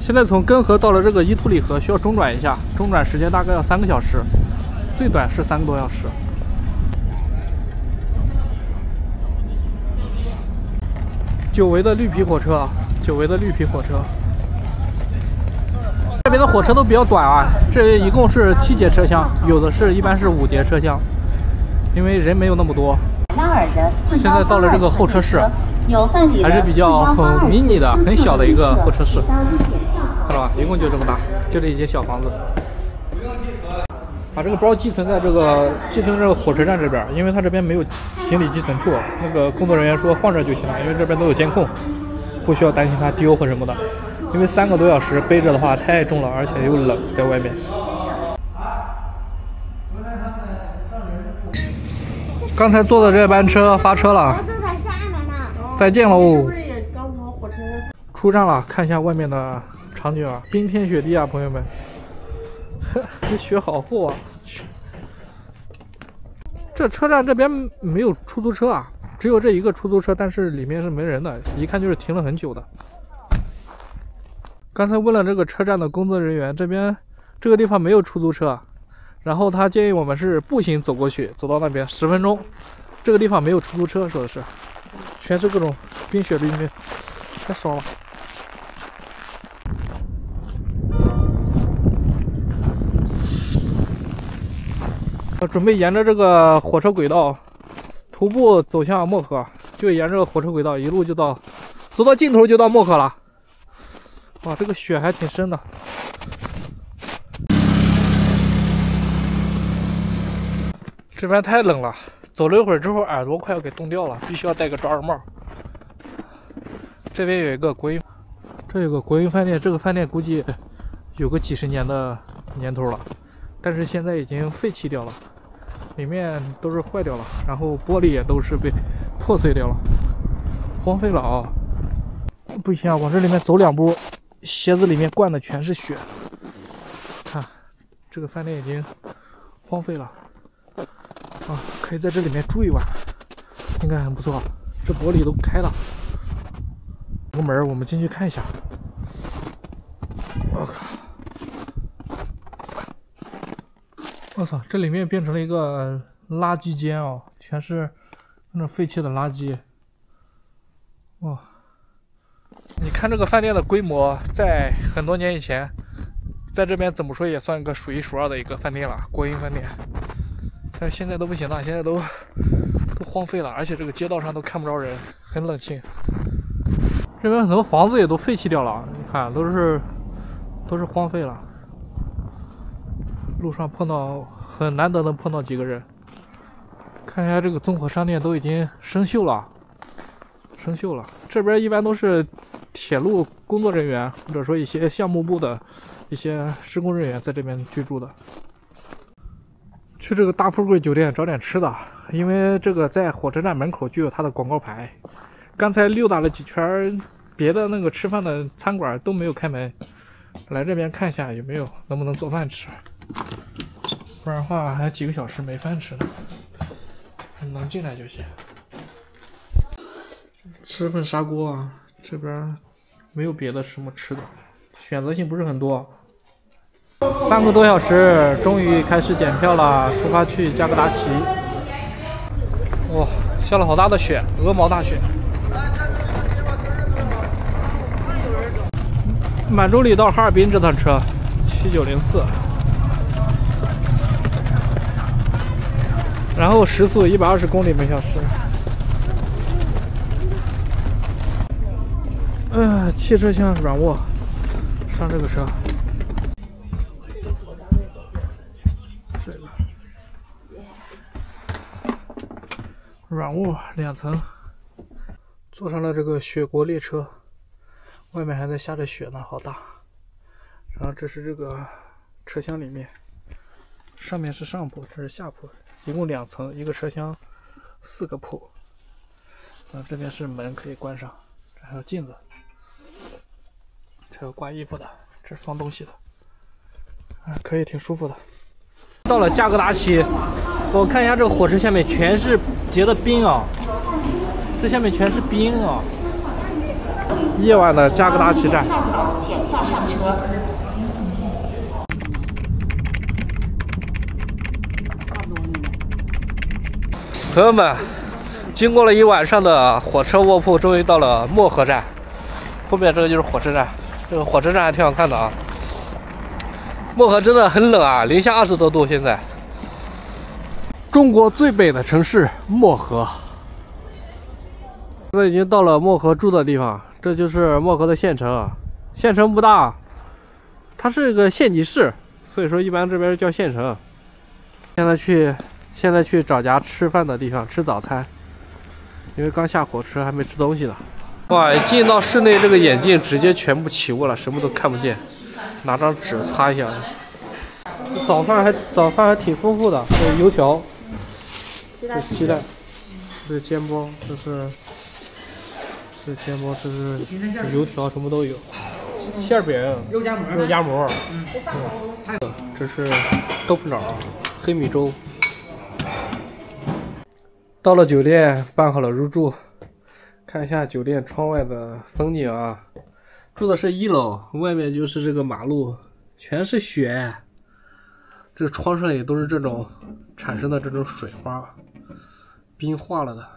现在从根河到了这个伊图里河需要中转一下，中转时间大概要3个小时，最短是3个多小时。久违的绿皮火车，久违的绿皮火车。这边的火车都比较短啊，这一共是7节车厢，有的是一般是5节车厢，因为人没有那么多。现在到了这个候车室，还是比较迷你的、很小的一个候车室，看到吧？一共就这么大，就这一间小房子。把这个包寄存在这个火车站这边，因为它这边没有行李寄存处。那个工作人员说放这就行了，因为这边都有监控，不需要担心它丢或什么的。因为3个多小时背着的话太重了，而且又冷，在外面。刚才坐的这班车发车了，再见喽！出站了，看一下外面的场景啊，冰天雪地啊，朋友们。这雪好厚啊！这车站这边没有出租车啊，只有这一个出租车，但是里面是没人的，一看就是停了很久的。刚才问了这个车站的工作人员，这边这个地方没有出租车，然后他建议我们是步行走过去，走到那边10分钟。这个地方没有出租车，说的是，全是各种冰雪路面，太爽了。准备沿着这个火车轨道徒步走向漠河，就沿着火车轨道一路就到，走到尽头就到漠河了。哇，这个雪还挺深的。这边太冷了，走了一会儿之后耳朵快要给冻掉了，必须要戴个罩耳帽。这边有一个国营，这有个国营饭店，这个饭店估计有个几十年的年头了，但是现在已经废弃掉了。里面都是坏掉了，然后玻璃也都是被破碎掉了，荒废了啊！不行啊，往这里面走2步，鞋子里面灌的全是雪。看，这个饭店已经荒废了啊，可以在这里面住一晚，应该很不错。这玻璃都开了，有个门，我们进去看一下。我靠！我操，这里面变成了一个垃圾间哦，全是那种废弃的垃圾。哇，你看这个饭店的规模，在很多年以前，在这边怎么说也算个数1数2的一个饭店了，国营饭店。但是现在都不行了，现在都荒废了，而且这个街道上都看不着人，很冷清。这边很多房子也都废弃掉了，你看都是荒废了。路上很难得能碰到几个人。看一下这个综合商店都已经生锈了。这边一般都是铁路工作人员或者说一些项目部的一些施工人员在这边居住的。去这个大富贵酒店找点吃的，因为这个在火车站门口就有它的广告牌。刚才溜达了几圈，别的那个吃饭的餐馆都没有开门，来这边看一下能不能做饭吃。不然的话还几个小时没饭吃呢，能进来就行。吃份砂锅啊，这边没有别的什么吃的，选择性不是很多。3个多小时，终于开始检票了，出发去加格达奇。哇，下了好大的雪，鹅毛大雪。满洲里到哈尔滨这趟车7904。然后时速120公里每小时。汽车厢软卧，上这个车。这个软卧2层，坐上了这个雪国列车，外面还在下着雪呢，好大。然后这是这个车厢里面，上面是上铺，这是下铺。一共2层，一个车厢4个铺。这边是门可以关上，这还有镜子，这有挂衣服的，这是放东西的，可以挺舒服的。到了加格达奇，我看一下这个火车下面全是结的冰啊，这下面全是冰啊。夜晚的加格达奇站。票上车。朋友们，经过了一晚上的火车卧铺，终于到了漠河站。后面这个就是火车站，这个火车站还挺好看的啊。漠河真的很冷啊，零下20多度现在。中国最北的城市漠河，现在已经到了漠河住的地方，这就是漠河的县城啊。县城不大，它是一个县级市，所以说一般这边叫县城。现在去找家吃饭的地方吃早餐，因为刚下火车还没吃东西呢。哇，一进到室内，这个眼镜直接全部起雾了，什么都看不见。拿张纸擦一下。早饭还挺丰富的，这油条，这鸡蛋，这煎包，这煎包，这是油条，什么都有。馅饼、肉夹馍，这是豆腐脑、黑米粥。到了酒店，办好了入住，看一下酒店窗外的风景啊。住的是1楼，外面就是这个马路，全是雪，这个窗上也都是这种产生的这种水花，冰化了的。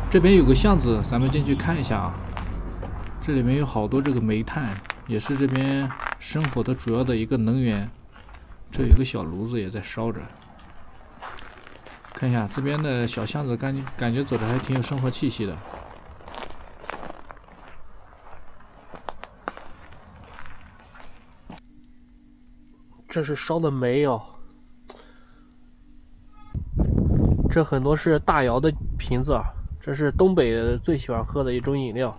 这边有个巷子，咱们进去看一下啊。这里面有好多这个煤炭，也是这边生活的主要的一个能源。这有一个小炉子也在烧着。看一下这边的小巷子，感觉走着还挺有生活气息的。这是烧的煤哦，这很多是大窑的瓶子啊。这是东北最喜欢喝的一种饮料，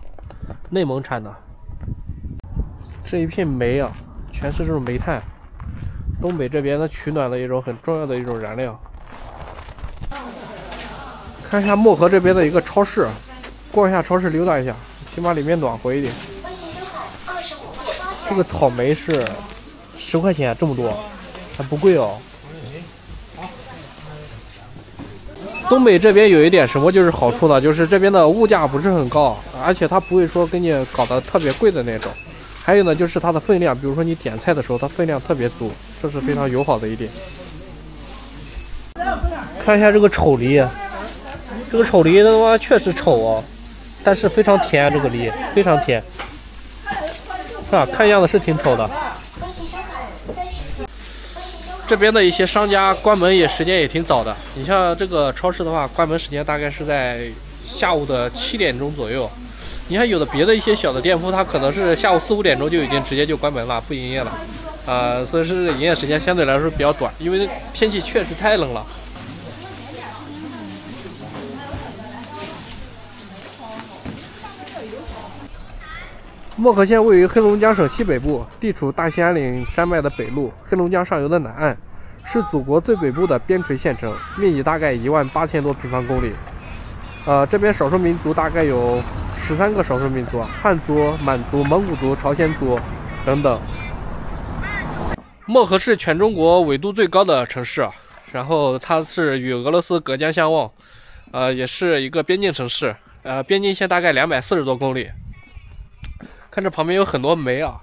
内蒙产的。这一片煤啊，全是这种煤炭，东北这边的取暖的一种很重要的一种燃料。看一下漠河这边的一个超市，逛一下超市溜达一下，起码里面暖和一点。这个草莓是10块钱，这么多，还不贵哦。东北这边有一点什么就是好处呢？就是这边的物价不是很高，而且它不会说给你搞得特别贵的那种。还有呢，就是它的分量，比如说你点菜的时候，它分量特别足，这是非常友好的一点。看一下这个丑梨，这个丑梨他妈确实丑哦，但是非常甜，这个梨非常甜，是吧？看样子是挺丑的。这边的一些商家关门时间也挺早的，你像这个超市的话，关门时间大概是在下午的7点钟左右。你看有的别的一些小的店铺，它可能是下午4、5点钟就已经直接就关门了，不营业了，所以说营业时间相对来说比较短，因为天气确实太冷了。漠河县位于黑龙江省西北部，地处大兴安岭山脉的北麓，黑龙江上游的南岸，是祖国最北部的边陲县城，面积大概18000多平方公里。这边少数民族大概有13个少数民族，汉族、满族、蒙古族、朝鲜族等等。漠河是全中国纬度最高的城市，然后它是与俄罗斯隔江相望，也是一个边境城市，边境线大概240多公里。看这旁边有很多煤啊，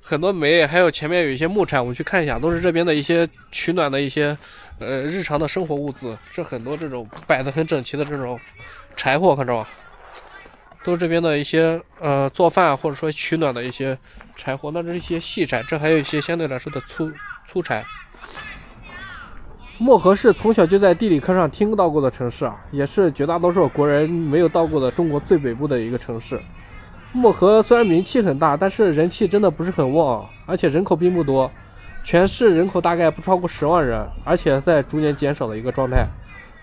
很多煤，还有前面有一些木柴，我们去看一下，都是这边的一些取暖的一些日常的生活物资。这很多这种摆得很整齐的这种柴火，看着吧，都是这边的一些做饭或者说取暖的一些柴火。那这是一些细柴，这还有一些相对来说的粗柴。漠河是从小就在地理课上听到过的城市啊，也是绝大多数国人没有到过的中国最北部的一个城市。漠河虽然名气很大，但是人气真的不是很旺，而且人口并不多，全市人口大概不超过10万人，而且在逐年减少的一个状态。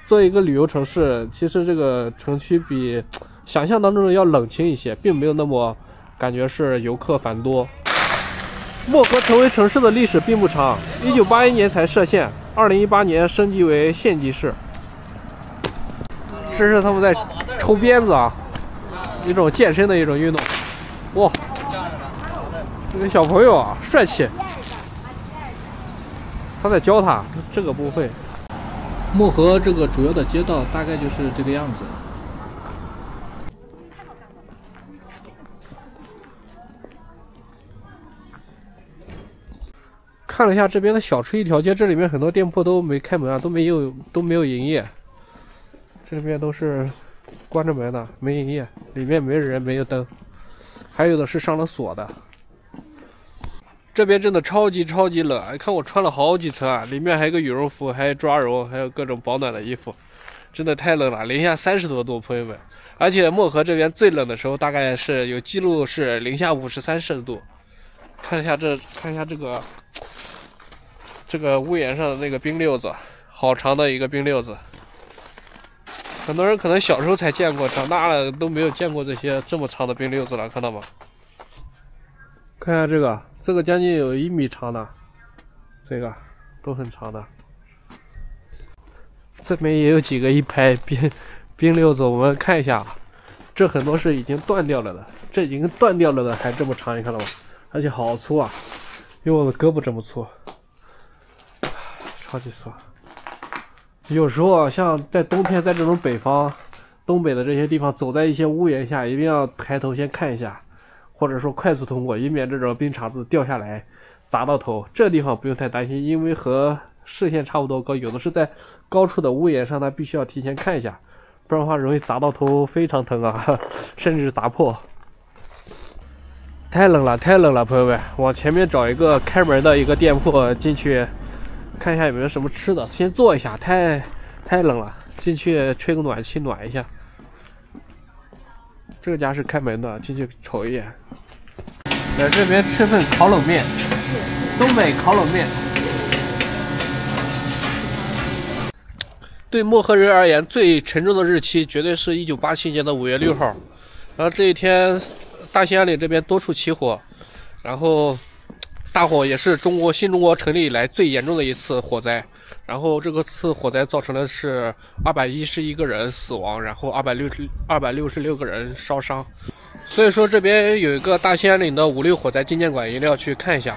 作为一个旅游城市，其实这个城区比想象当中的要冷清一些，并没有那么感觉是游客繁多。漠河成为城市的历史并不长，1981年才设县， 2018年升级为县级市。这是他们在抽鞭子啊，一种健身的一种运动。哇，这个小朋友啊，帅气。他在教他，这个不会。漠河这个主要的街道大概就是这个样子。看了一下这边的小吃一条街，这里面很多店铺都没开门啊，都没有营业。这里面都是关着门的，没营业，里面没人，没有灯，还有的是上了锁的。这边真的超级冷，看我穿了好几层啊，里面还有个羽绒服，还有抓绒，还有各种保暖的衣服，真的太冷了，零下30多度，朋友们。而且漠河这边最冷的时候，大概是有记录是零下53摄氏度。看一下这个屋檐上的那个冰溜子，好长的一个冰溜子。很多人可能小时候才见过，长大了都没有见过这么长的冰溜子了，看到吗？看一下这个将近有1米长的，这个都很长的。这边也有几个一排冰溜子，我们看一下，这很多是已经断掉了的，这已经断掉了的还这么长，你看到吗？而且好粗啊，有我的胳膊这么粗，超级粗。有时候啊，像在冬天，在这种北方、东北的这些地方，走在一些屋檐下，一定要抬头先看一下，或者说快速通过，以免这种冰碴子掉下来砸到头。这地方不用太担心，因为和视线差不多高，有的是在高处的屋檐上，它必须要提前看一下，不然的话容易砸到头，非常疼啊，甚至砸破。太冷了，朋友们，往前面找一个开门的一个店铺进去。看一下有没有什么吃的，先坐一下，太冷了，进去吹个暖气暖一下。这家是开门的，进去瞅一眼。在这边吃份烤冷面，东北烤冷面。对漠河人而言，最沉重的日期绝对是1987年的5月6号。然后这一天，大兴安岭这边多处起火，然后大火也是新中国成立以来最严重的一次火灾，然后这个次火灾造成的是211个人死亡，然后266个人烧伤。所以说这边有一个大兴安岭的5.6火灾纪念馆，一定要去看一下。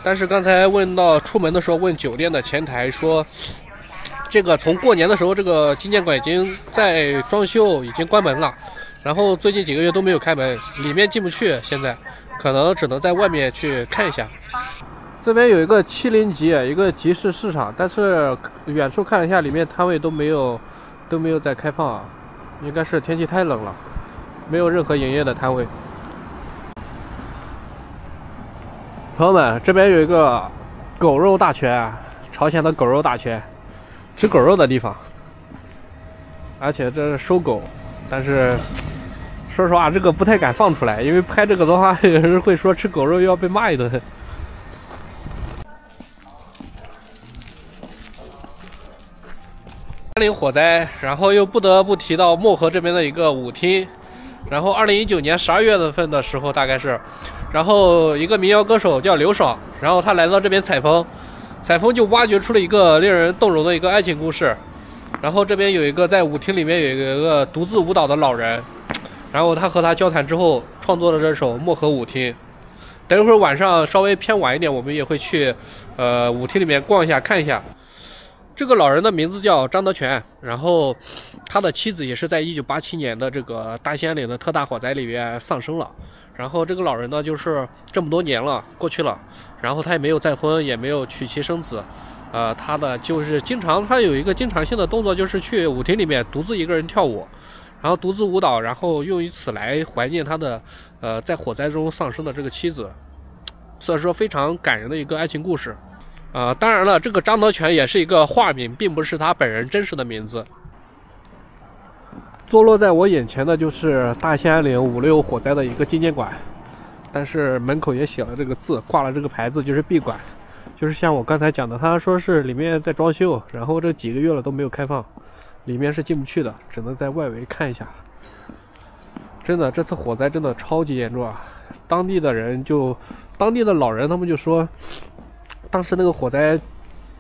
但是刚才出门的时候问酒店的前台说，这个从过年的时候这个纪念馆已经在装修，已经关门了，然后最近几个月都没有开门，里面进不去，现在可能只能在外面去看一下。这边有一个70集，一个集市市场，但是远处看了一下，里面摊位都没有在开放啊，应该是天气太冷了，没有任何营业的摊位。朋友们，这边有一个狗肉大全，朝鲜的狗肉大全，吃狗肉的地方，而且这是收狗，但是说实话，这个不太敢放出来，因为拍这个的话，有人会说吃狗肉又要被骂一顿。安岭火灾，然后又不得不提到漠河这边的一个舞厅。然后2019年12月份的时候，大概是，然后一个民谣歌手叫刘爽，然后他来到这边采风就挖掘出了一个令人动容的一个爱情故事。然后这边有一个在舞厅里面有一个独自舞蹈的老人，然后他和他交谈之后创作了这首《漠河舞厅》。等一会儿晚上稍微偏晚一点，我们也会去舞厅里面逛一下看一下。这个老人的名字叫张德全，然后他的妻子也是在1987年的这个大兴安岭的特大火灾里面丧生了。然后这个老人呢，就是这么多年了过去了，然后他也没有再婚，也没有娶妻生子。他的就是他有一个经常性的动作，就是去舞厅里面独自一个人跳舞，然后独自舞蹈，然后用以此来怀念他的在火灾中丧生的这个妻子。所以说非常感人的一个爱情故事。当然了，这个张德全也是一个化名，并不是他本人真实的名字。坐落在我眼前的就是大兴安岭5.6火灾的一个纪念馆，但是门口也写了这个字，挂了这个牌子，就是闭馆。就是像我刚才讲的，他说是里面在装修，然后这几个月了都没有开放，里面是进不去的，只能在外围看一下。真的，这次火灾真的超级严重啊！当地的老人他们就说，当时那个火灾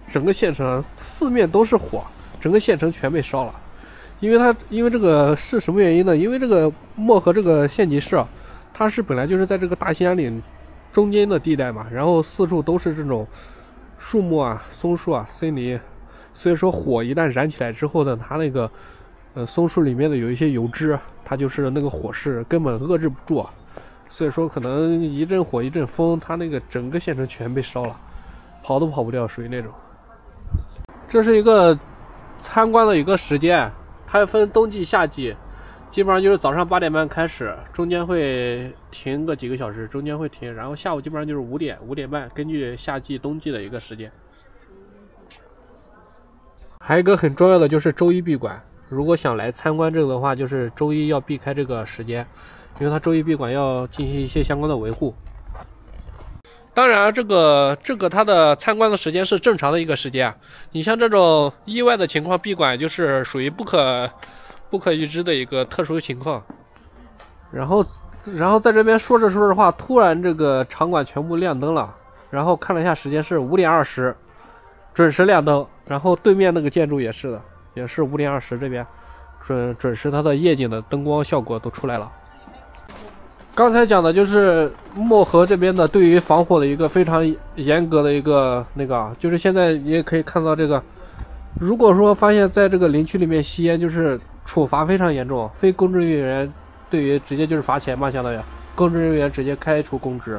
整个县城四面都是火，整个县城全被烧了。因为这个是什么原因呢？因为这个漠河这个县级市，它是本来就是在这个大兴安岭中间的地带嘛，然后四处都是这种树木啊、松树啊、森林，所以说火一旦燃起来之后呢，它那个松树里面的有一些油脂，它就是那个火势根本遏制不住啊，所以说可能一阵火一阵风，它那个整个县城全被烧了，跑都跑不掉，属于那种。这是一个参观的一个时间，它分冬季、夏季，基本上就是早上8点半开始，中间会停个几个小时，中间会停，然后下午基本上就是5点、5点半，根据夏季、冬季的一个时间。还有一个很重要的就是周一闭馆，如果想来参观这个的话，就是周一要避开这个时间，因为它周一闭馆要进行一些相关的维护。当然，这个它的参观的时间是正常的一个时间。你像这种意外的情况闭馆，就是属于不可预知的一个特殊情况。然后在这边说着话，突然这个场馆全部亮灯了。然后看了一下时间是5点20，准时亮灯。然后对面那个建筑也是的，也是5点20，这边准时它的夜景的灯光效果都出来了。刚才讲的就是漠河这边的对于防火的一个非常严格的一个就是现在你也可以看到这个，如果说发现在这个林区里面吸烟，就是处罚非常严重，非公职人员对于直接就是罚钱嘛，相当于公职人员直接开除公职。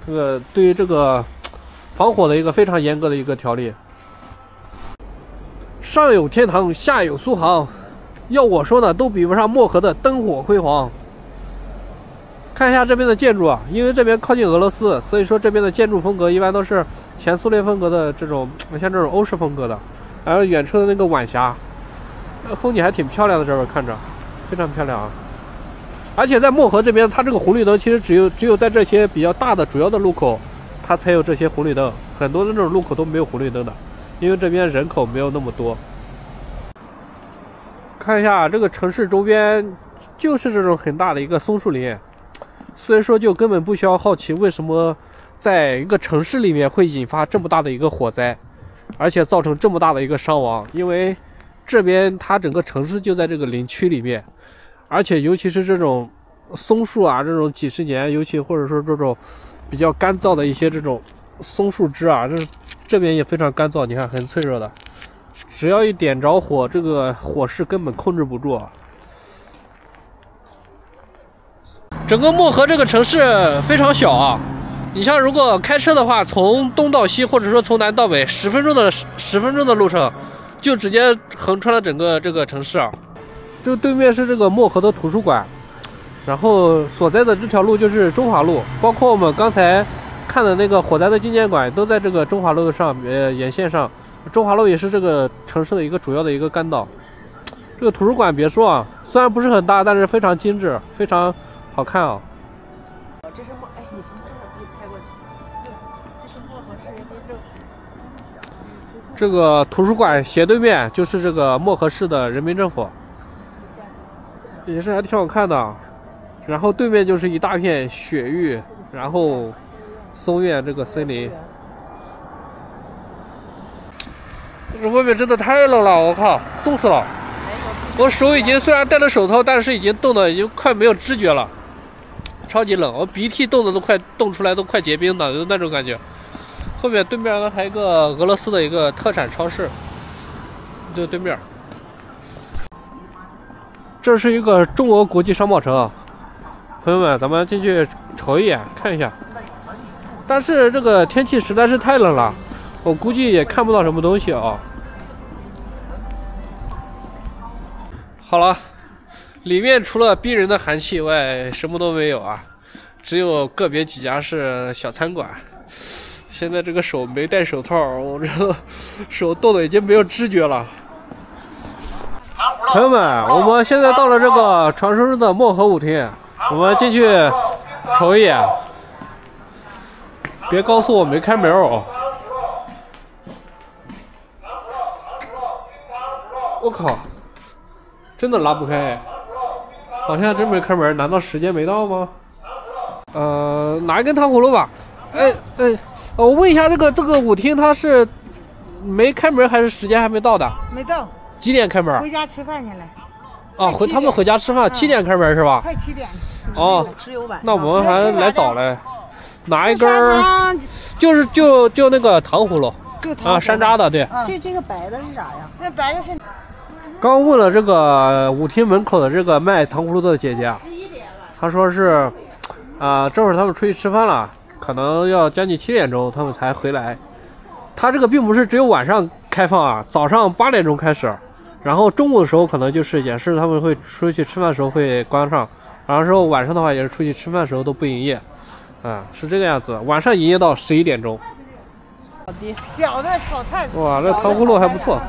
这个对于这个防火的一个非常严格的一个条例。上有天堂，下有苏杭，要我说呢，都比不上漠河的灯火辉煌。看一下这边的建筑啊，因为这边靠近俄罗斯，所以说这边的建筑风格一般都是前苏联风格的这种，像这种欧式风格的。然后远处的那个晚霞，风景还挺漂亮的，这边看着非常漂亮啊。而且在漠河这边，它这个红绿灯其实只有在这些比较大的主要的路口，它才有这些红绿灯，很多的这种路口都没有红绿灯的，因为这边人口没有那么多。看一下这个城市周边，就是这种很大的一个松树林。所以说就根本不需要好奇为什么在一个城市里面会引发这么大的一个火灾，而且造成这么大的一个伤亡，因为这边它整个城市就在这个林区里面，而且尤其是这种松树啊，这种几十年，尤其或者说这种比较干燥的一些这种松树枝啊，这边也非常干燥，你看很脆弱的，只要一点着火，这个火势根本控制不住啊。整个漠河这个城市非常小啊，你像如果开车的话，从东到西或者说从南到北，10分钟的路程，就直接横穿了整个这个城市啊。这对面是这个漠河的图书馆，然后所在的这条路就是中华路，包括我们刚才看的那个火灾的纪念馆都在这个中华路上沿线上。中华路也是这个城市的一个主要的一个干道。这个图书馆别说啊，虽然不是很大，但是非常精致，非常好看啊！这是漠，哎，你从这儿可以拍过去。对，这是漠河市人民政府。这个图书馆斜对面就是这个漠河市的人民政府，也是还挺好看的。然后对面就是一大片雪域，然后松苑这个森林。这外面真的太冷了，我靠，冻死了！我手已经虽然戴了手套，但是已经冻得已经快没有知觉了。超级冷，我鼻涕冻得都快冻出来，都快结冰了，就那种感觉。后面对面呢还有一个俄罗斯的一个特产超市，就对面。这是一个中俄国际商贸城，朋友们，咱们进去瞅一眼看一下。但是这个天气实在是太冷了，我估计也看不到什么东西啊。好了。里面除了逼人的寒气外，什么都没有啊，只有个别几家是小餐馆。现在这个手没戴手套，我这个手冻得已经没有知觉了。朋友们，我们现在到了这个传说中的漠河舞厅，我们进去瞅一眼。别告诉我没开门哦！我靠，真的拉不开。好像真没开门，难道时间没到吗？拿一根糖葫芦吧。我问一下，这个舞厅它是没开门还是时间还没到的？没到，几点开门？回家吃饭去了。啊，他们回家吃饭，7点开门是吧？快7点。哦，吃有晚。那我们还来早嘞。拿一根儿，就那个糖葫芦。啊，山楂的，对。这个白的是啥呀？那白的是。刚问了这个舞厅门口的这个卖糖葫芦的姐姐啊，她说是，这会儿他们出去吃饭了，可能要将近7点钟他们才回来。他这个并不是只有晚上开放啊，早上8点钟开始，然后中午的时候可能就是也是他们会出去吃饭的时候会关上，然后之后晚上的话也是出去吃饭的时候都不营业，是这个样子。晚上营业到11点钟。饺子、炒菜。哇，这糖葫芦还不错。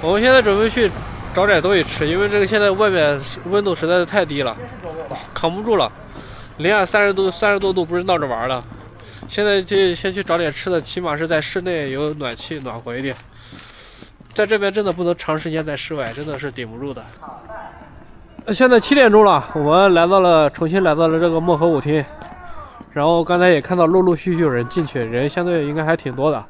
我们现在准备去找点东西吃，因为这个现在外面温度实在是太低了，扛不住了，零下30多度不是闹着玩的。现在就先去找点吃的，起码是在室内有暖气暖和一点。在这边真的不能长时间在室外，真的是顶不住的。现在7点钟了，我们重新来到了这个漠河舞厅，然后刚才也看到陆陆续续有人进去，人相对应该还挺多的。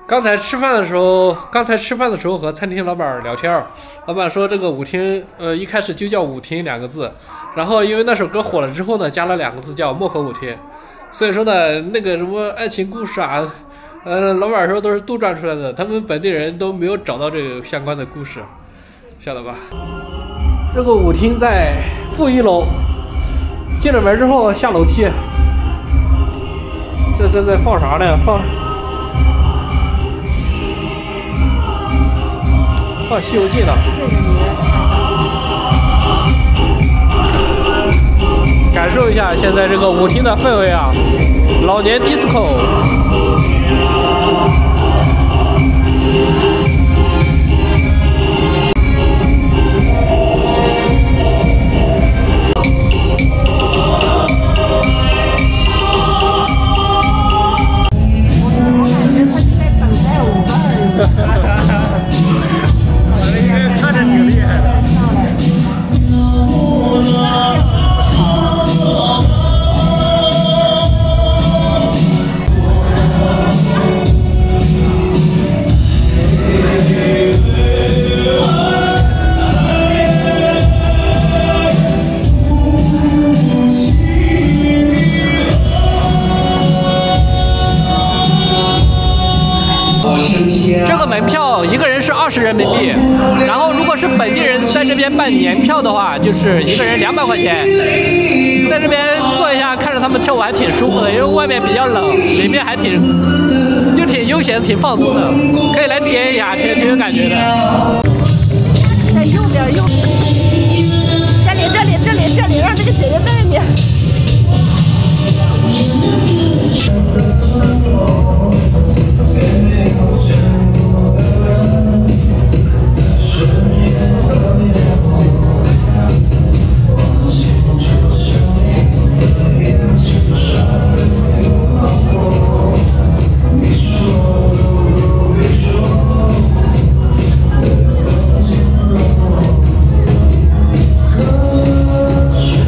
刚才吃饭的时候和餐厅老板聊天，老板说这个舞厅，一开始就叫舞厅2个字，然后因为那首歌火了之后呢，加了2个字叫漠河舞厅，所以说呢，那个什么爱情故事啊，老板说都是杜撰出来的，他们本地人都没有找到这个相关的故事，晓得吧？这个舞厅在负1楼，进了门之后下楼梯，这正在放啥呢？放《西游记》呢。感受一下现在这个舞厅的氛围啊，老年 disco。这个门票一个人是20人民币，然后如果是本地人在这边办年票的话，就是一个人200块钱。在这边坐一下，看着他们跳舞还挺舒服的，因为外面比较冷，里面还挺悠闲、挺放松的，可以来体验一下，挺有感觉的。